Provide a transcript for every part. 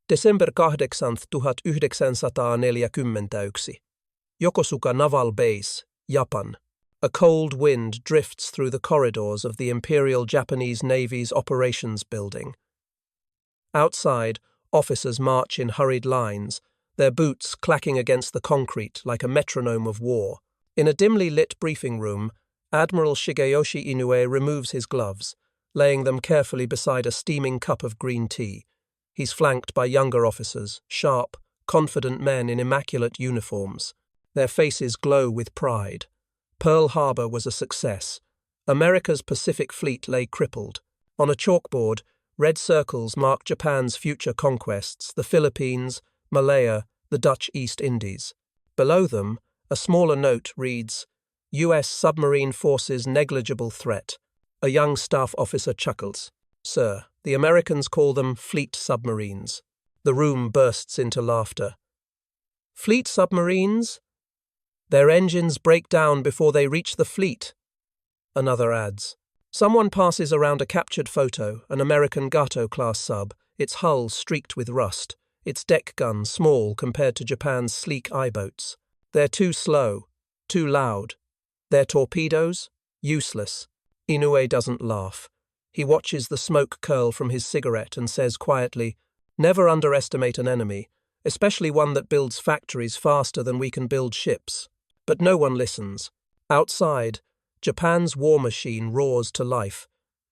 December 8. 1941. Yokosuka Naval Base, Japan. A cold wind drifts through the corridors of the Imperial Japanese Navy's operations building. Outside, officers march in hurried lines, their boots clacking against the concrete like a metronome of war. In a dimly lit briefing room, Admiral Shigeyoshi Inoue removes his gloves, laying them carefully beside a steaming cup of green tea. He's flanked by younger officers, sharp, confident men in immaculate uniforms. Their faces glow with pride. Pearl Harbor was a success. America's Pacific Fleet lay crippled. On a chalkboard, red circles mark Japan's future conquests, the Philippines, Malaya, the Dutch East Indies. Below them, a smaller note reads, U.S. submarine forces negligible threat. A young staff officer chuckles. Sir, the Americans call them fleet submarines. The room bursts into laughter. Fleet submarines? Their engines break down before they reach the fleet. Another adds. Someone passes around a captured photo, an American Gato-class sub, its hull streaked with rust, its deck gun small compared to Japan's sleek I-boats. They're too slow, too loud. Their torpedoes? Useless. Inoue doesn't laugh. He watches the smoke curl from his cigarette and says quietly, never underestimate an enemy, especially one that builds factories faster than we can build ships. But no one listens. Outside, Japan's war machine roars to life.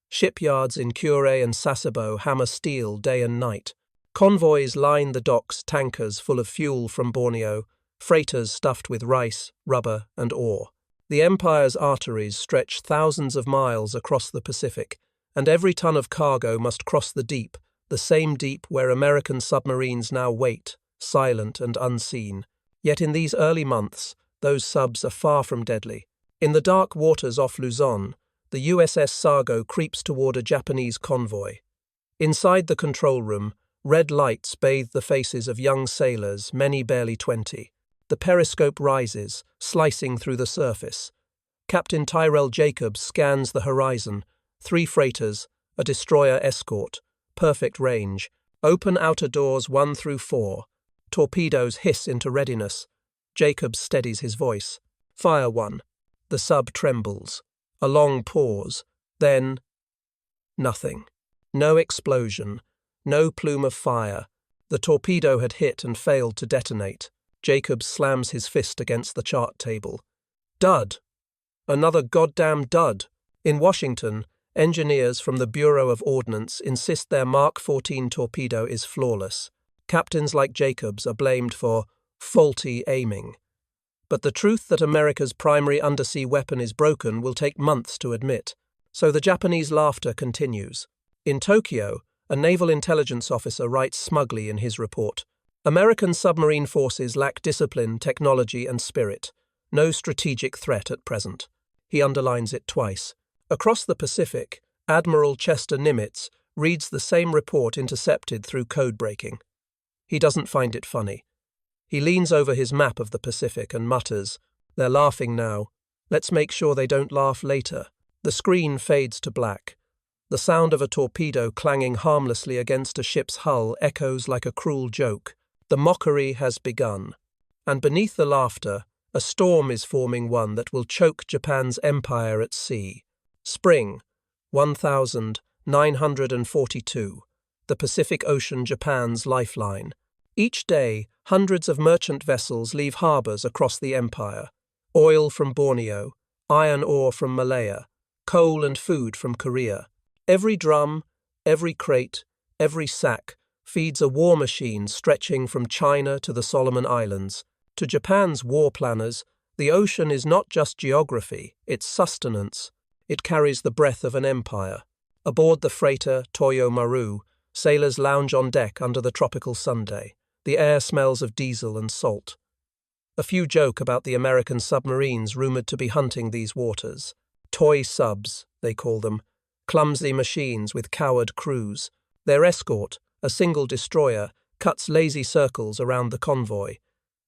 Shipyards in Kure and Sasebo hammer steel day and night. Convoys line the docks, tankers full of fuel from Borneo, freighters stuffed with rice, rubber, and ore. The Empire's arteries stretch thousands of miles across the Pacific, and every ton of cargo must cross the deep, the same deep where American submarines now wait, silent and unseen. Yet in these early months, those subs are far from deadly. In the dark waters off Luzon, the USS Sago creeps toward a Japanese convoy. Inside the control room, red lights bathe the faces of young sailors, many barely 20. The periscope rises, slicing through the surface. Captain Tyrell Jacobs scans the horizon. 3 freighters, a destroyer escort, perfect range, open outer doors 1 through 4. Torpedoes hiss into readiness. Jacobs steadies his voice. Fire 1. The sub trembles. A long pause. Then, nothing. No explosion. No plume of fire. The torpedo had hit and failed to detonate. Jacobs slams his fist against the chart table. Dud! Another goddamn dud! In Washington, engineers from the Bureau of Ordnance insist their Mark 14 torpedo is flawless. Captains like Jacobs are blamed for faulty aiming. But the truth that America's primary undersea weapon is broken will take months to admit. So the Japanese laughter continues. In Tokyo, a naval intelligence officer writes smugly in his report, American submarine forces lack discipline, technology, and spirit. No strategic threat at present. He underlines it twice. Across the Pacific, Admiral Chester Nimitz reads the same report intercepted through code breaking. He doesn't find it funny. He leans over his map of the Pacific and mutters, they're laughing now. Let's make sure they don't laugh later. The screen fades to black. The sound of a torpedo clanging harmlessly against a ship's hull echoes like a cruel joke. The mockery has begun. And beneath the laughter, a storm is forming, one that will choke Japan's empire at sea. Spring, 1942. The Pacific Ocean, Japan's lifeline. Each day, hundreds of merchant vessels leave harbors across the empire. Oil from Borneo, iron ore from Malaya, coal and food from Korea. Every drum, every crate, every sack feeds a war machine stretching from China to the Solomon Islands. To Japan's war planners, the ocean is not just geography, it's sustenance. It carries the breath of an empire. Aboard the freighter Toyo Maru, sailors lounge on deck under the tropical Sunday. The air smells of diesel and salt. A few joke about the American submarines rumored to be hunting these waters. Toy subs, they call them. Clumsy machines with coward crews. Their escort, a single destroyer, cuts lazy circles around the convoy.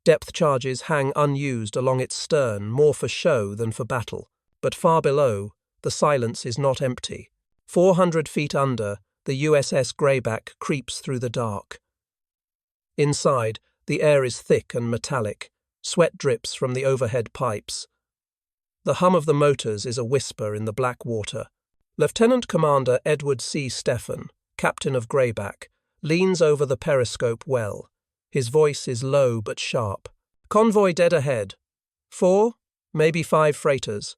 Depth charges hang unused along its stern, more for show than for battle. But far below, the silence is not empty. 400 feet under, the USS Greyback creeps through the dark. Inside, the air is thick and metallic. Sweat drips from the overhead pipes. The hum of the motors is a whisper in the black water. Lieutenant Commander Edward C. Stephan, captain of Greyback, leans over the periscope well. His voice is low but sharp. Convoy dead ahead. 4, maybe 5 freighters.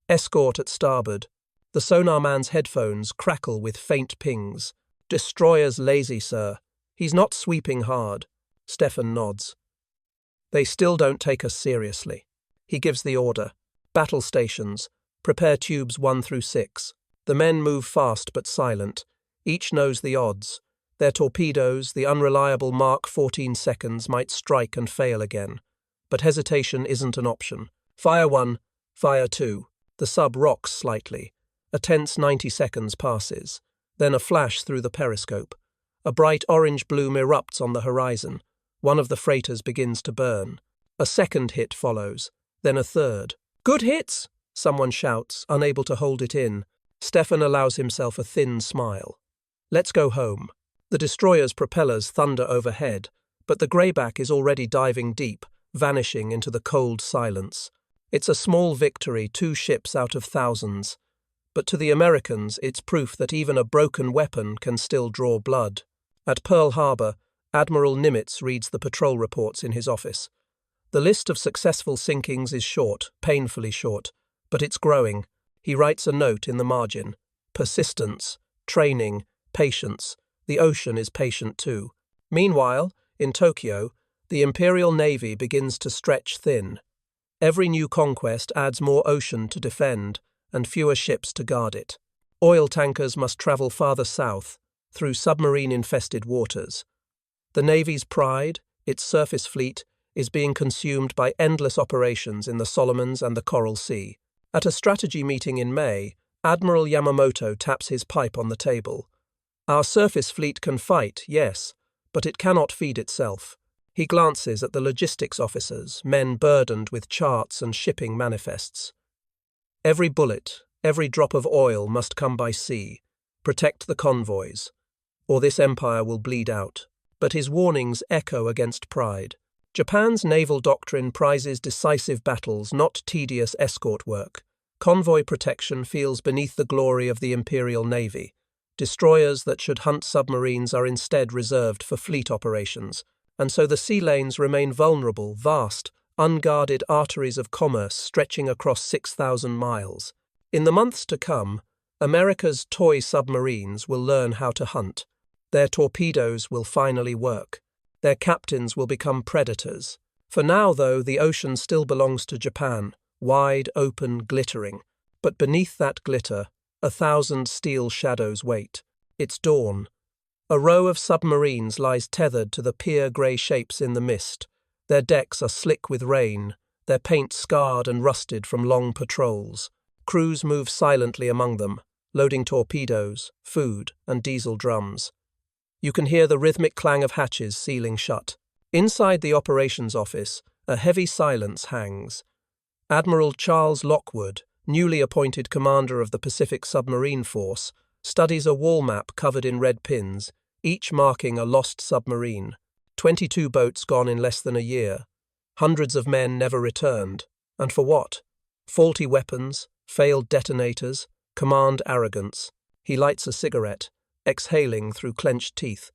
Escort at starboard. The sonarman's headphones crackle with faint pings. Destroyer's lazy, sir. He's not sweeping hard. Stephan nods. They still don't take us seriously. He gives the order. Battle stations. Prepare tubes 1 through 6. The men move fast but silent. Each knows the odds. Their torpedoes, the unreliable Mark 14 seconds, might strike and fail again. But hesitation isn't an option. Fire 1, fire 2. The sub rocks slightly. A tense 90 seconds passes. Then a flash through the periscope. A bright orange bloom erupts on the horizon. One of the freighters begins to burn. A second hit follows. Then a third. "Good hits!" someone shouts, unable to hold it in. Stephan allows himself a thin smile. Let's go home. The destroyer's propellers thunder overhead, but the Greyback is already diving deep, vanishing into the cold silence. It's a small victory, 2 ships out of thousands. But to the Americans, it's proof that even a broken weapon can still draw blood. At Pearl Harbor, Admiral Nimitz reads the patrol reports in his office. The list of successful sinkings is short, painfully short, but it's growing. He writes a note in the margin. Persistence, training, patience. The ocean is patient too. Meanwhile, in Tokyo, the Imperial Navy begins to stretch thin. Every new conquest adds more ocean to defend and fewer ships to guard it. Oil tankers must travel farther south, through submarine-infested waters. The Navy's pride, its surface fleet, is being consumed by endless operations in the Solomons and the Coral Sea. At a strategy meeting in May, Admiral Yamamoto taps his pipe on the table. Our surface fleet can fight, yes, but it cannot feed itself. He glances at the logistics officers, men burdened with charts and shipping manifests. Every bullet, every drop of oil must come by sea. Protect the convoys, or this empire will bleed out. But his warnings echo against pride. Japan's naval doctrine prizes decisive battles, not tedious escort work. Convoy protection feels beneath the glory of the Imperial Navy. Destroyers that should hunt submarines are instead reserved for fleet operations, and so the sea lanes remain vulnerable, vast, unguarded arteries of commerce stretching across 6,000 miles. In the months to come, America's toy submarines will learn how to hunt. Their torpedoes will finally work. Their captains will become predators. For now, though, the ocean still belongs to Japan, wide, open, glittering. But beneath that glitter, 1,000 steel shadows wait. It's dawn. A row of submarines lies tethered to the pier grey shapes in the mist. Their decks are slick with rain, their paint scarred and rusted from long patrols. Crews move silently among them, loading torpedoes, food, and diesel drums. You can hear the rhythmic clang of hatches sealing shut. Inside the operations office, a heavy silence hangs. Admiral Charles Lockwood, newly appointed commander of the Pacific Submarine Force, studies a wall map covered in red pins, each marking a lost submarine. 22 boats gone in less than a year. Hundreds of men never returned. And for what? Faulty weapons, failed detonators, command arrogance. He lights a cigarette, exhaling through clenched teeth.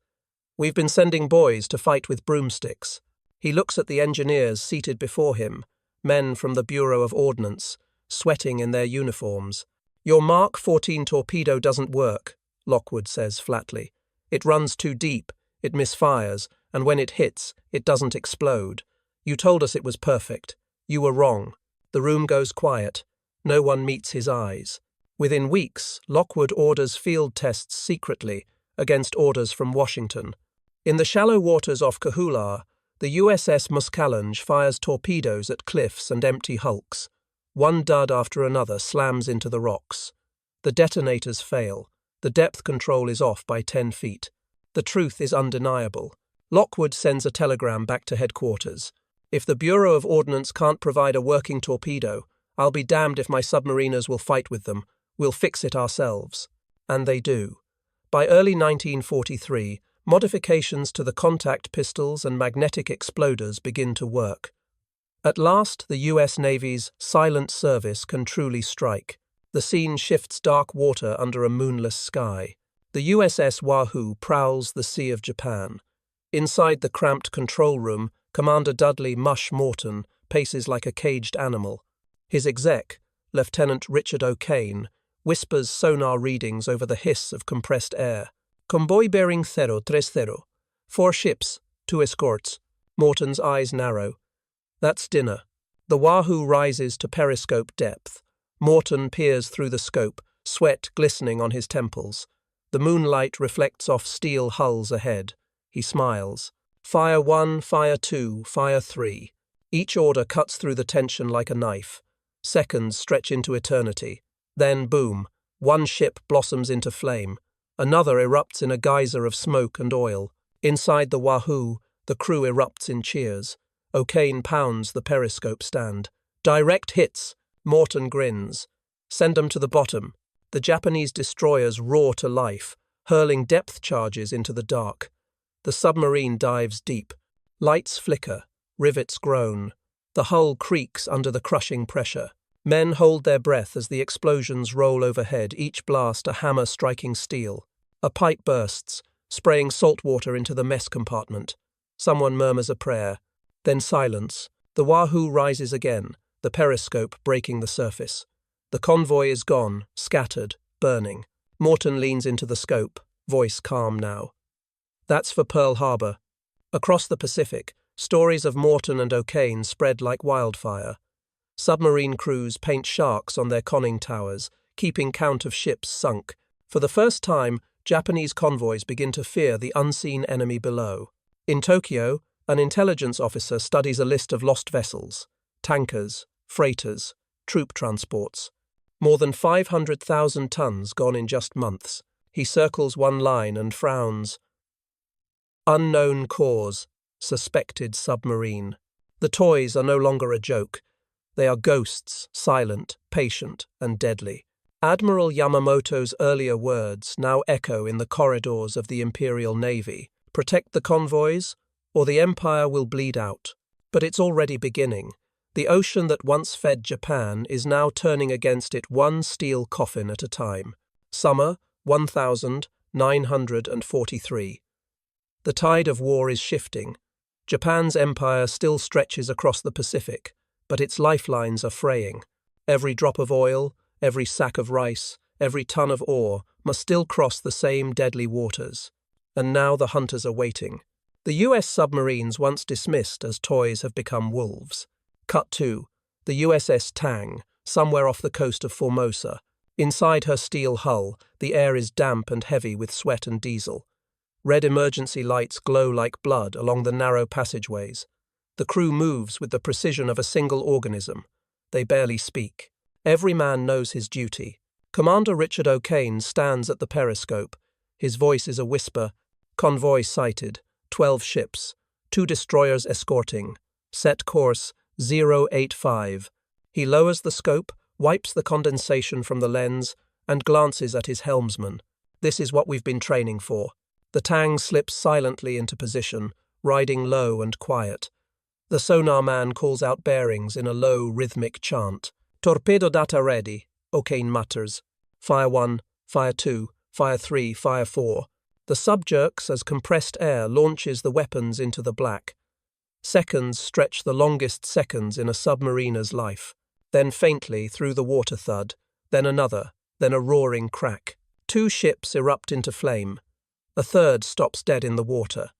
We've been sending boys to fight with broomsticks. He looks at the engineers seated before him, men from the Bureau of Ordnance, sweating in their uniforms. Your Mark 14 torpedo doesn't work, Lockwood says flatly. It runs too deep, it misfires, and when it hits, it doesn't explode. You told us it was perfect. You were wrong. The room goes quiet. No one meets his eyes. Within weeks, Lockwood orders field tests secretly, against orders from Washington. In the shallow waters off Kahular, the USS Muskellunge fires torpedoes at cliffs and empty hulks. One dud after another slams into the rocks. The detonators fail. The depth control is off by 10 feet. The truth is undeniable. Lockwood sends a telegram back to headquarters. If the Bureau of Ordnance can't provide a working torpedo, I'll be damned if my submariners will fight with them. We'll fix it ourselves. And they do. By early 1943, Modifications to the contact pistols and magnetic exploders begin to work. At last, the US Navy's silent service can truly strike. The scene shifts dark water under a moonless sky. The USS Wahoo prowls the Sea of Japan. Inside the cramped control room, Commander Dudley "Mush" Morton paces like a caged animal. His exec, Lieutenant Richard O'Kane, whispers sonar readings over the hiss of compressed air. Convoy bearing 030. 4 ships, 2 escorts. Morton's eyes narrow. That's dinner. The Wahoo rises to periscope depth. Morton peers through the scope, sweat glistening on his temples. The moonlight reflects off steel hulls ahead. He smiles. Fire 1, Fire 2, Fire 3. Each order cuts through the tension like a knife. Seconds stretch into eternity. Then, boom, one ship blossoms into flame. Another erupts in a geyser of smoke and oil. Inside the Wahoo, the crew erupts in cheers. O'Kane pounds the periscope stand. Direct hits. Morton grins. Send 'em to the bottom. The Japanese destroyers roar to life, hurling depth charges into the dark. The submarine dives deep. Lights flicker. Rivets groan. The hull creaks under the crushing pressure. Men hold their breath as the explosions roll overhead, each blast a hammer striking steel. A pipe bursts, spraying salt water into the mess compartment. Someone murmurs a prayer. Then silence. The Wahoo rises again, the periscope breaking the surface. The convoy is gone, scattered, burning. Morton leans into the scope, voice calm now. That's for Pearl Harbor. Across the Pacific, stories of Morton and O'Kane spread like wildfire. Submarine crews paint sharks on their conning towers, keeping count of ships sunk. For the first time, Japanese convoys begin to fear the unseen enemy below. In Tokyo, an intelligence officer studies a list of lost vessels, tankers, freighters, troop transports. More than 500,000 tons gone in just months. He circles one line and frowns. Unknown cause, suspected submarine. The toys are no longer a joke. They are ghosts, silent, patient, and deadly. Admiral Yamamoto's earlier words now echo in the corridors of the Imperial Navy. Protect the convoys, or the Empire will bleed out. But it's already beginning. The ocean that once fed Japan is now turning against it one steel coffin at a time. Summer 1943. The tide of war is shifting. Japan's empire still stretches across the Pacific, but its lifelines are fraying. Every drop of oil, every sack of rice, every ton of ore must still cross the same deadly waters. And now the hunters are waiting. The US submarines once dismissed as toys have become wolves. Cut to the USS Tang, somewhere off the coast of Formosa. Inside her steel hull, the air is damp and heavy with sweat and diesel. Red emergency lights glow like blood along the narrow passageways. The crew moves with the precision of a single organism. They barely speak. Every man knows his duty. Commander Richard O'Kane stands at the periscope. His voice is a whisper. Convoy sighted. 12 ships. 2 destroyers escorting. Set course 085. He lowers the scope, wipes the condensation from the lens, and glances at his helmsman. This is what we've been training for. The Tang slips silently into position, riding low and quiet. The sonar man calls out bearings in a low, rhythmic chant. Torpedo data ready, O'Kane mutters. Fire 1, Fire 2, Fire 3, Fire 4. The sub jerks as compressed air launches the weapons into the black. Seconds stretch the longest seconds in a submariner's life. Then faintly through the water thud, then another, then a roaring crack. 2 ships erupt into flame. A third stops dead in the water.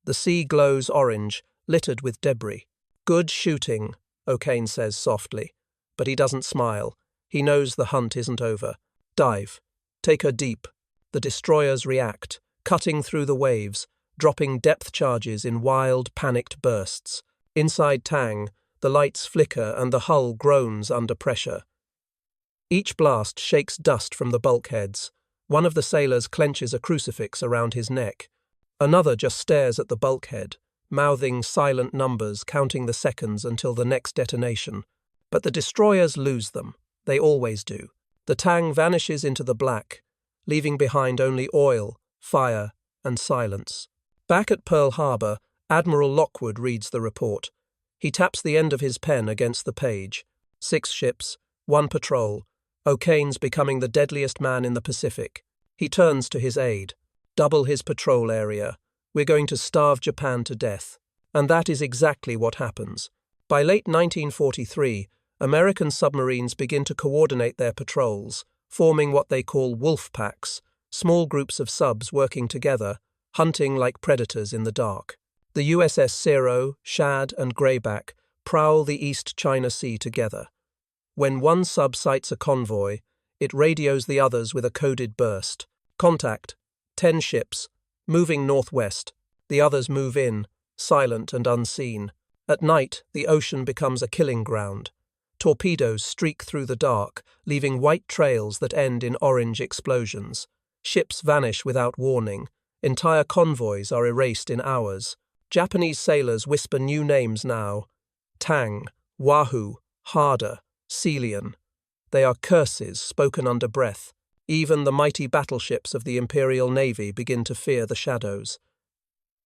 The sea glows orange, littered with debris. Good shooting, O'Kane says softly. But he doesn't smile. He knows the hunt isn't over. Dive. Take her deep. The destroyers react, cutting through the waves, dropping depth charges in wild, panicked bursts. Inside Tang, the lights flicker and the hull groans under pressure. Each blast shakes dust from the bulkheads. One of the sailors clenches a crucifix around his neck. Another just stares at the bulkhead, mouthing silent numbers, counting the seconds until the next detonation. But the destroyers lose them. They always do. The Tang vanishes into the black, leaving behind only oil, fire, and silence. Back at Pearl Harbor, Admiral Lockwood reads the report. He taps the end of his pen against the page. 6 ships, 1 patrol. O'Kane's becoming the deadliest man in the Pacific. He turns to his aide. Double his patrol area. We're going to starve Japan to death. And that is exactly what happens. By late 1943, American submarines begin to coordinate their patrols, forming what they call wolfpacks, small groups of subs working together, hunting like predators in the dark. The USS Zero, Shad, and Greyback prowl the East China Sea together. When one sub sights a convoy, it radios the others with a coded burst. Contact. 10 ships. Moving northwest. The others move in, silent and unseen. At night, the ocean becomes a killing ground. Torpedoes streak through the dark, leaving white trails that end in orange explosions. Ships vanish without warning. Entire convoys are erased in hours. Japanese sailors whisper new names now. Tang, Wahoo, Harder, Celian. They are curses spoken under breath. Even the mighty battleships of the Imperial Navy begin to fear the shadows.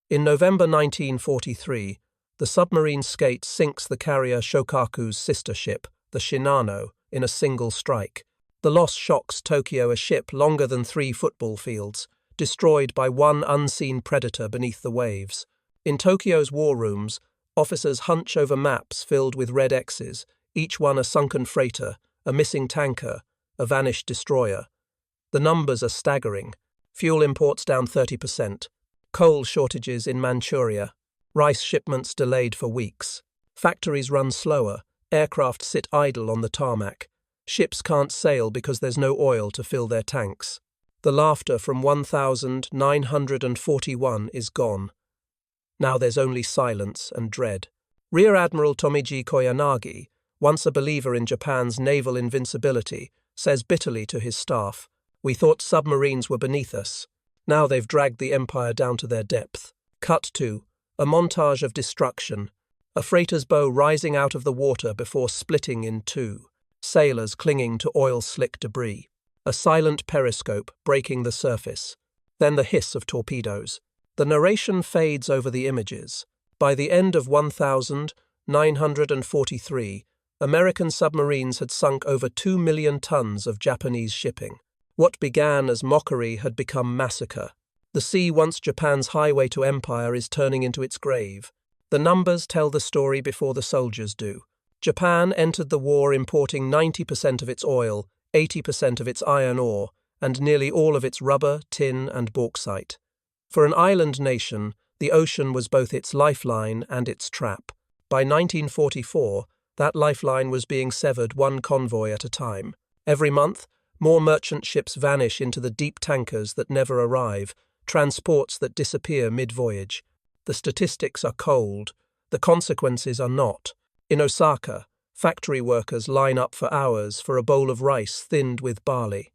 In November 1943, the submarine skate sinks the carrier Shokaku's sister ship, the Shinano, in a single strike. The loss shocks Tokyo, a ship longer than 3 football fields, destroyed by one unseen predator beneath the waves. In Tokyo's war rooms, officers hunch over maps filled with red X's, each one a sunken freighter, a missing tanker, a vanished destroyer. The numbers are staggering. Fuel imports down 30%. Coal shortages in Manchuria. Rice shipments delayed for weeks. Factories run slower. Aircraft sit idle on the tarmac. Ships can't sail because there's no oil to fill their tanks. The laughter from 1941 is gone. Now there's only silence and dread. Rear Admiral Tomiji Koyanagi, once a believer in Japan's naval invincibility, says bitterly to his staff, "We thought submarines were beneath us. Now they've dragged the empire down to their depth." Cut to a montage of destruction. A freighter's bow rising out of the water before splitting in 2. Sailors clinging to oil-slick debris. A silent periscope breaking the surface. Then the hiss of torpedoes. The narration fades over the images. By the end of 1943, American submarines had sunk over 2 million tons of Japanese shipping. What began as mockery had become massacre. The sea, once Japan's highway to empire, is turning into its grave. The numbers tell the story before the soldiers do. Japan entered the war importing 90% of its oil, 80% of its iron ore, and nearly all of its rubber, tin, and bauxite. For an island nation, the ocean was both its lifeline and its trap. By 1944, that lifeline was being severed one convoy at a time. Every month, more merchant ships vanish into the deep tankers that never arrive, transports that disappear mid-voyage. The statistics are cold. The consequences are not. In Osaka, factory workers line up for hours for a bowl of rice thinned with barley.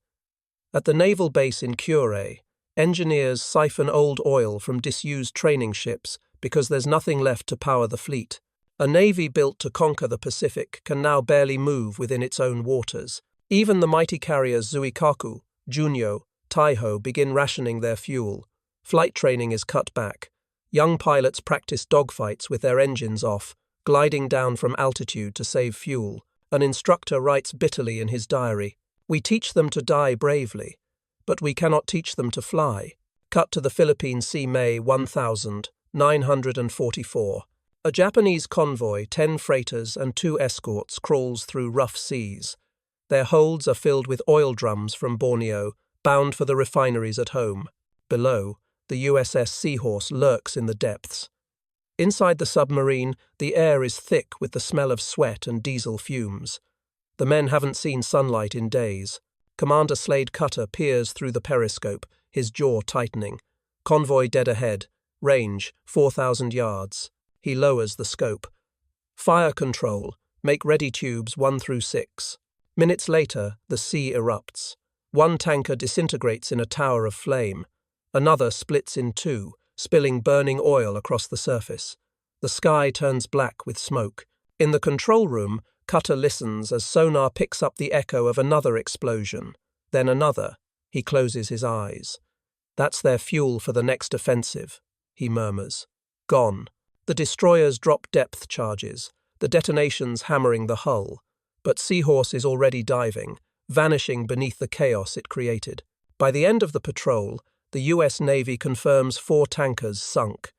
At the naval base in Kure, engineers siphon old oil from disused training ships because there's nothing left to power the fleet. A navy built to conquer the Pacific can now barely move within its own waters. Even the mighty carriers Zuikaku, Junyo, Taiho begin rationing their fuel. Flight training is cut back. Young pilots practice dogfights with their engines off, gliding down from altitude to save fuel. An instructor writes bitterly in his diary, "We teach them to die bravely, but we cannot teach them to fly." Cut to the Philippine Sea, May 1944. A Japanese convoy, 10 freighters and 2 escorts, crawls through rough seas. Their holds are filled with oil drums from Borneo, bound for the refineries at home. Below, the USS Seahorse lurks in the depths. Inside the submarine, the air is thick with the smell of sweat and diesel fumes. The men haven't seen sunlight in days. Commander Slade Cutter peers through the periscope, his jaw tightening. Convoy dead ahead. Range, 4,000 yards. He lowers the scope. Fire control. Make ready tubes 1 through 6. Minutes later, the sea erupts. One tanker disintegrates in a tower of flame. Another splits in 2, spilling burning oil across the surface. The sky turns black with smoke. In the control room, Cutter listens as sonar picks up the echo of another explosion. Then another. He closes his eyes. That's their fuel for the next offensive. he murmurs. Gone. The destroyers drop depth charges, the detonations hammering the hull. But Seahorse is already diving, vanishing beneath the chaos it created. By the end of the patrol, the US Navy confirms 4 tankers sunk.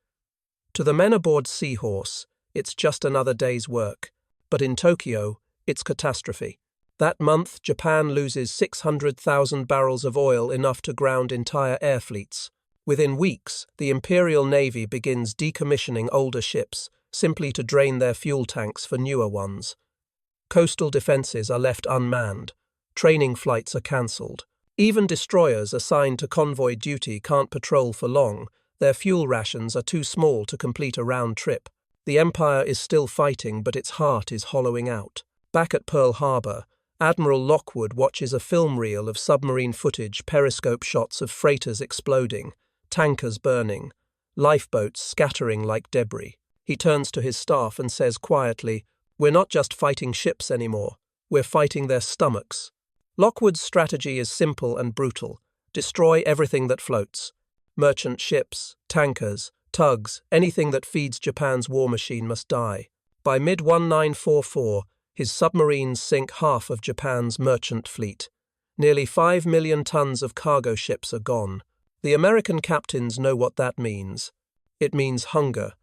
To the men aboard Seahorse, it's just another day's work. But in Tokyo, it's catastrophe. That month, Japan loses 600,000 barrels of oil, enough to ground entire air fleets. Within weeks, the Imperial Navy begins decommissioning older ships, simply to drain their fuel tanks for newer ones. Coastal defenses are left unmanned. Training flights are cancelled. Even destroyers assigned to convoy duty can't patrol for long. Their fuel rations are too small to complete a round trip. The Empire is still fighting, but its heart is hollowing out. Back at Pearl Harbor, Admiral Lockwood watches a film reel of submarine footage, periscope shots of freighters exploding, tankers burning, lifeboats scattering like debris. He turns to his staff and says quietly, "We're not just fighting ships anymore. We're fighting their stomachs." Lockwood's strategy is simple and brutal. Destroy everything that floats. Merchant ships, tankers, tugs, anything that feeds Japan's war machine must die. By mid-1944, his submarines sink half of Japan's merchant fleet. Nearly 5 million tons of cargo ships are gone. The American captains know what that means. It means hunger,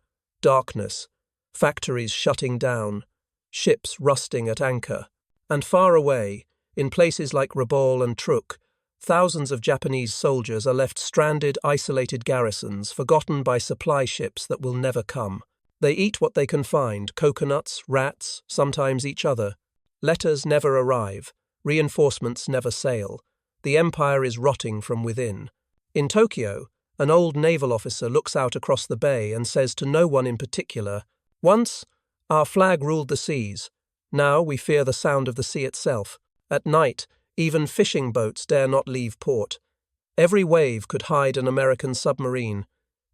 darkness, factories shutting down, ships rusting at anchor. And far away, in places like Rabaul and Truk, thousands of Japanese soldiers are left stranded, isolated garrisons, forgotten by supply ships that will never come. They eat what they can find, coconuts, rats, sometimes each other. Letters never arrive, reinforcements never sail. The empire is rotting from within. In Tokyo, an old naval officer looks out across the bay and says to no one in particular, "Once, our flag ruled the seas. Now we fear the sound of the sea itself. At night, even fishing boats dare not leave port. Every wave could hide an American submarine.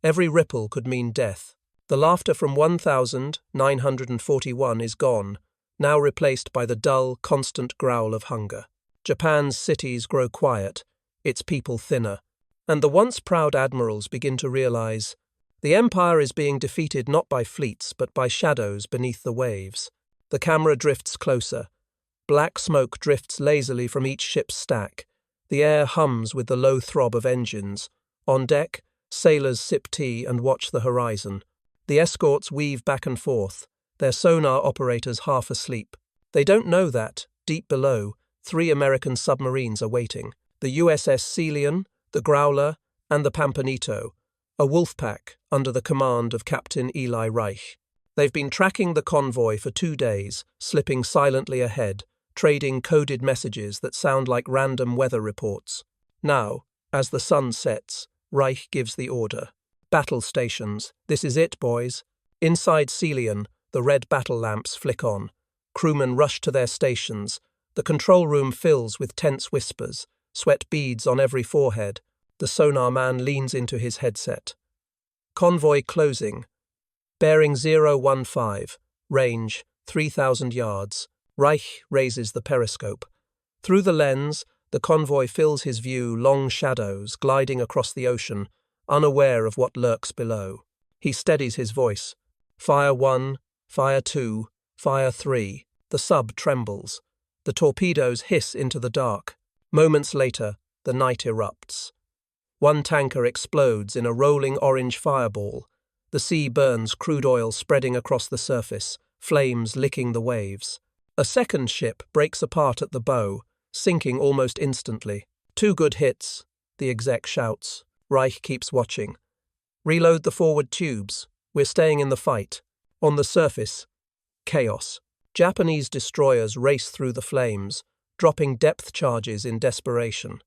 Every ripple could mean death." The laughter from 1941 is gone, now replaced by the dull, constant growl of hunger. Japan's cities grow quiet, its people thinner, and the once proud admirals begin to realize the empire is being defeated not by fleets but by shadows beneath the waves. The camera drifts closer. Black smoke drifts lazily from each ship's stack. The air hums with the low throb of engines. On deck, sailors sip tea and watch the horizon. The escorts weave back and forth, their sonar operators half asleep. They don't know that, deep below, 3 American submarines are waiting. The USS Celian, the Growler, and the Pampanito, a wolfpack under the command of Captain Eli Reich. They've been tracking the convoy for 2 days, slipping silently ahead, trading coded messages that sound like random weather reports. Now, as the sun sets, Reich gives the order. Battle stations. This is it, boys. Inside Celian, the red battle lamps flick on. Crewmen rush to their stations. The control room fills with tense whispers, sweat beads on every forehead. The sonar man leans into his headset. Convoy closing. Bearing 015. Range 3,000 yards. Reich raises the periscope. Through the lens, the convoy fills his view, long shadows gliding across the ocean, unaware of what lurks below. He steadies his voice. Fire 1, fire 2, fire 3. The sub trembles. The torpedoes hiss into the dark. Moments later, the night erupts. One tanker explodes in a rolling orange fireball. The sea burns, crude oil spreading across the surface, flames licking the waves. A second ship breaks apart at the bow, sinking almost instantly. 2 good hits, the exec shouts. Reich keeps watching. Reload the forward tubes. We're staying in the fight. On the surface, chaos. Japanese destroyers race through the flames, dropping depth charges in desperation.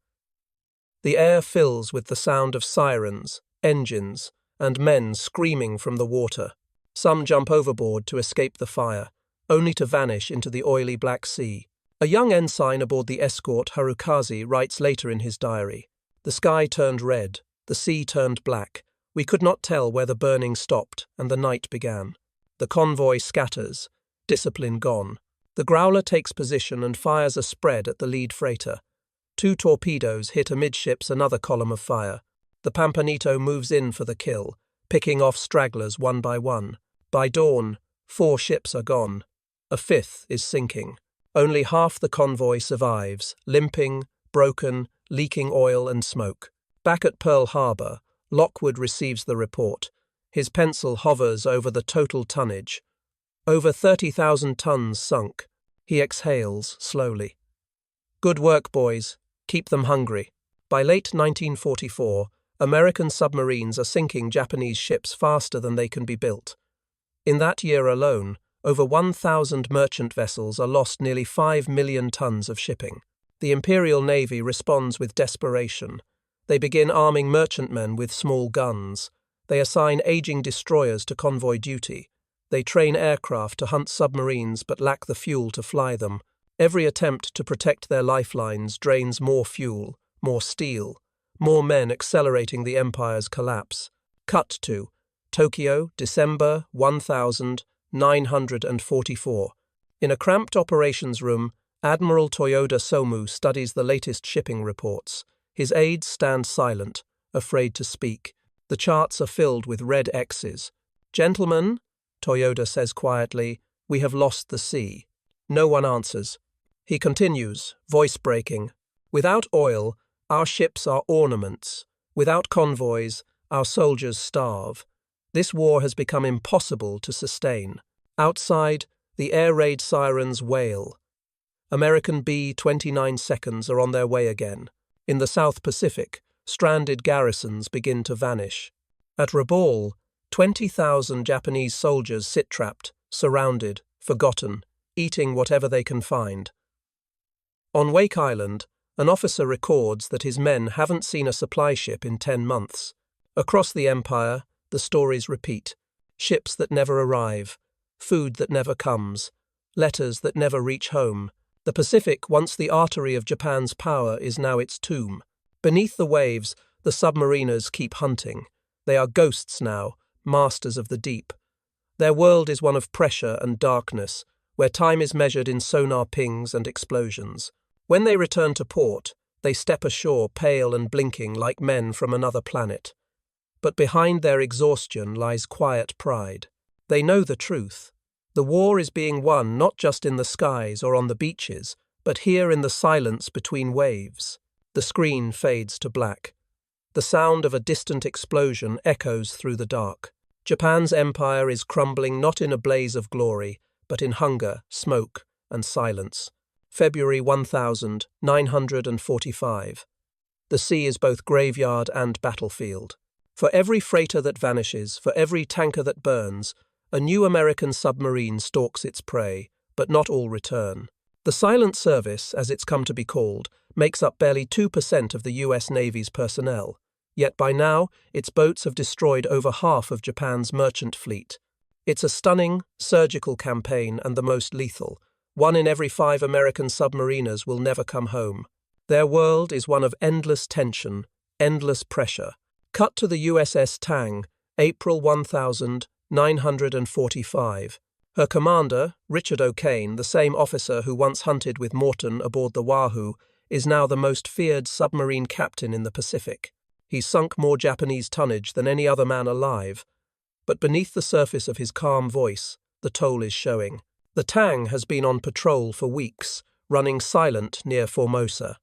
The air fills with the sound of sirens, engines, and men screaming from the water. Some jump overboard to escape the fire, only to vanish into the oily Black Sea. A young ensign aboard the escort Harukaze writes later in his diary, "The sky turned red, the sea turned black. We could not tell where the burning stopped, and the night began. The convoy scatters, discipline gone. The Growler takes position and fires a spread at the lead freighter. 2 torpedoes hit amidships another column of fire. The Pampanito moves in for the kill, picking off stragglers one by one. By dawn, 4 ships are gone. A 5th is sinking. Only half the convoy survives, limping, broken, leaking oil and smoke. Back at Pearl Harbor, Lockwood receives the report. His pencil hovers over the total tonnage. Over 30,000 tons sunk. He exhales slowly. Good work, boys. Keep them hungry. By late 1944, American submarines are sinking Japanese ships faster than they can be built. In that year alone, over 1,000 merchant vessels are lost, nearly 5 million tons of shipping. The Imperial Navy responds with desperation. They begin arming merchantmen with small guns. They assign aging destroyers to convoy duty. They train aircraft to hunt submarines but lack the fuel to fly them. Every attempt to protect their lifelines drains more fuel, more steel, more men, accelerating the empire's collapse. Cut to Tokyo, December 1944. In a cramped operations room, Admiral Toyoda Somu studies the latest shipping reports. His aides stand silent, afraid to speak. The charts are filled with red X's. "Gentlemen," Toyoda says quietly, "we have lost the sea." No one answers. He continues, voice breaking. "Without oil, our ships are ornaments. Without convoys, our soldiers starve. This war has become impossible to sustain." Outside, the air raid sirens wail. American B-29 seconds are on their way again. In the South Pacific, stranded garrisons begin to vanish. At Rabaul, 20,000 Japanese soldiers sit trapped, surrounded, forgotten, eating whatever they can find. On Wake Island, an officer records that his men haven't seen a supply ship in 10 months. Across the empire, the stories repeat. Ships that never arrive, food that never comes, letters that never reach home. The Pacific, once the artery of Japan's power, is now its tomb. Beneath the waves, the submariners keep hunting. They are ghosts now, masters of the deep. Their world is one of pressure and darkness, where time is measured in sonar pings and explosions. When they return to port, they step ashore pale and blinking like men from another planet. But behind their exhaustion lies quiet pride. They know the truth. The war is being won not just in the skies or on the beaches, but here in the silence between waves. The screen fades to black. The sound of a distant explosion echoes through the dark. Japan's empire is crumbling not in a blaze of glory, but in hunger, smoke, and silence. February 1945. The sea is both graveyard and battlefield. For every freighter that vanishes, for every tanker that burns, a new American submarine stalks its prey, but not all return. The Silent Service, as it's come to be called, makes up barely 2% of the US Navy's personnel. Yet by now, its boats have destroyed over half of Japan's merchant fleet. It's a stunning, surgical campaign and the most lethal. 1 in every 5 American submariners will never come home. Their world is one of endless tension, endless pressure. Cut to the USS Tang, April 1945. Her commander, Richard O'Kane, the same officer who once hunted with Morton aboard the Wahoo, is now the most feared submarine captain in the Pacific. He's sunk more Japanese tonnage than any other man alive. But beneath the surface of his calm voice, the toll is showing. The Tang has been on patrol for weeks, running silent near Formosa.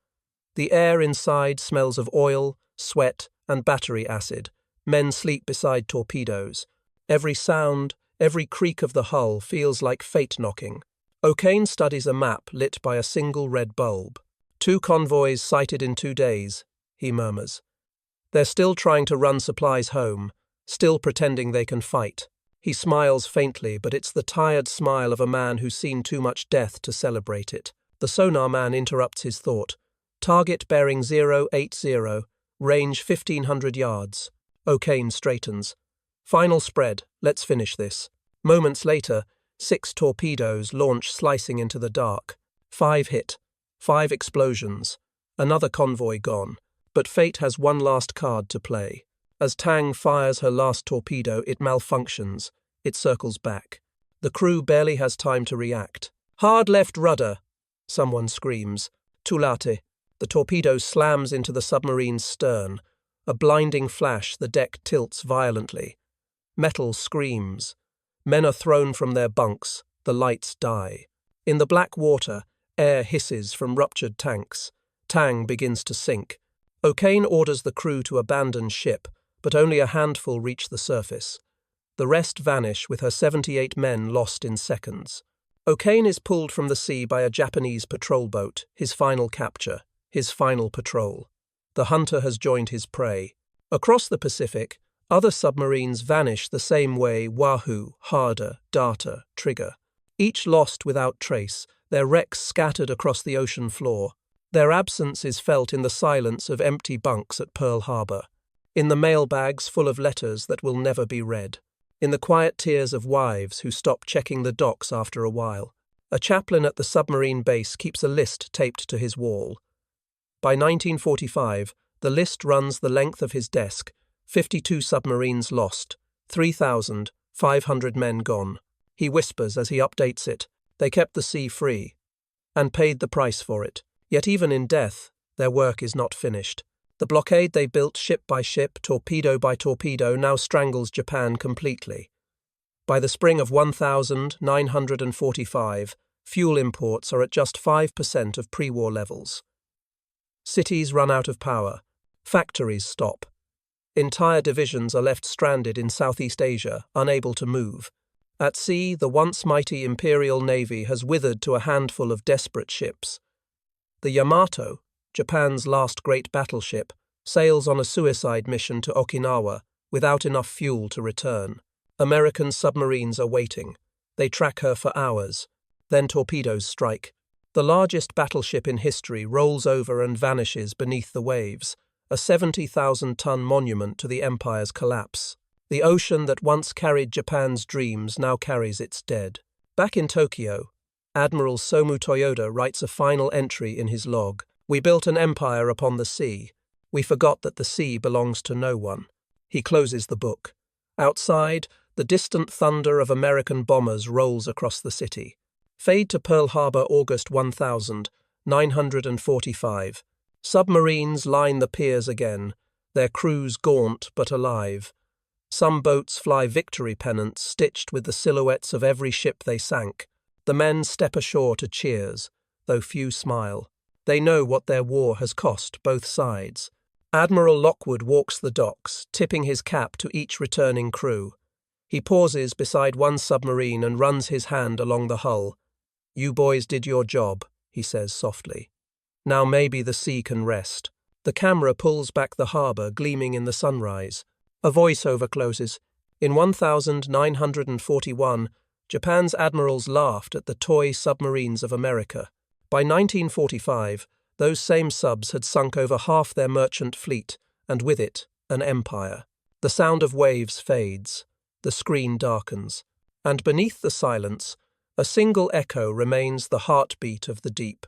The air inside smells of oil, sweat, and battery acid. Men sleep beside torpedoes. Every sound, every creak of the hull feels like fate knocking. O'Kane studies a map lit by a single red bulb. 2 convoys sighted in 2 days, he murmurs. They're still trying to run supplies home, still pretending they can fight. He smiles faintly, but it's the tired smile of a man who's seen too much death to celebrate it. The sonar man interrupts his thought. Target bearing 080, range 1,500 yards. O'Kane straightens. Final spread, let's finish this. Moments later, 6 torpedoes launch slicing into the dark. 5 hit. 5 explosions. Another convoy gone. But fate has one last card to play. As Tang fires her last torpedo, it malfunctions. It circles back. The crew barely has time to react. "Hard left rudder," someone screams. "Tulate." The torpedo slams into the submarine's stern. A blinding flash, the deck tilts violently. Metal screams. Men are thrown from their bunks. The lights die. In the black water, air hisses from ruptured tanks. Tang begins to sink. O'Kane orders the crew to abandon ship, but only a handful reach the surface. The rest vanish with her 78 men lost in seconds. O'Kane is pulled from the sea by a Japanese patrol boat, his final capture, his final patrol. The hunter has joined his prey. Across the Pacific, other submarines vanish the same way: Wahoo, Harder, Data, Trigger. Each lost without trace, their wrecks scattered across the ocean floor. Their absence is felt in the silence of empty bunks at Pearl Harbor, in the mailbags full of letters that will never be read, in the quiet tears of wives who stop checking the docks after a while. A chaplain at the submarine base keeps a list taped to his wall. By 1945, the list runs the length of his desk: 52 submarines lost, 3,500 men gone. He whispers as he updates it, "They kept the sea free and paid the price for it. Yet even in death, their work is not finished. The blockade they built ship by ship, torpedo by torpedo, now strangles Japan completely." By the spring of 1945, fuel imports are at just 5% of pre-war levels. Cities run out of power. Factories stop. Entire divisions are left stranded in Southeast Asia, unable to move. At sea, the once mighty Imperial Navy has withered to a handful of desperate ships. The Yamato, Japan's last great battleship, sails on a suicide mission to Okinawa without enough fuel to return. American submarines are waiting. They track her for hours. Then torpedoes strike. The largest battleship in history rolls over and vanishes beneath the waves, a 70,000-ton monument to the empire's collapse. The ocean that once carried Japan's dreams now carries its dead. Back in Tokyo, Admiral Somu Toyoda writes a final entry in his log: "We built an empire upon the sea. We forgot that the sea belongs to no one." He closes the book. Outside, the distant thunder of American bombers rolls across the city. Fade to Pearl Harbor, August 1945. Submarines line the piers again, their crews gaunt but alive. Some boats fly victory pennants stitched with the silhouettes of every ship they sank. The men step ashore to cheers, though few smile. They know what their war has cost both sides. Admiral Lockwood walks the docks, tipping his cap to each returning crew. He pauses beside one submarine and runs his hand along the hull. "You boys did your job," he says softly. "Now maybe the sea can rest." The camera pulls back the harbor, gleaming in the sunrise. A voiceover closes. In 1941, Japan's admirals laughed at the toy submarines of America. By 1945, those same subs had sunk over half their merchant fleet, and with it, an empire. The sound of waves fades. The screen darkens. And beneath the silence, a single echo remains: the heartbeat of the deep.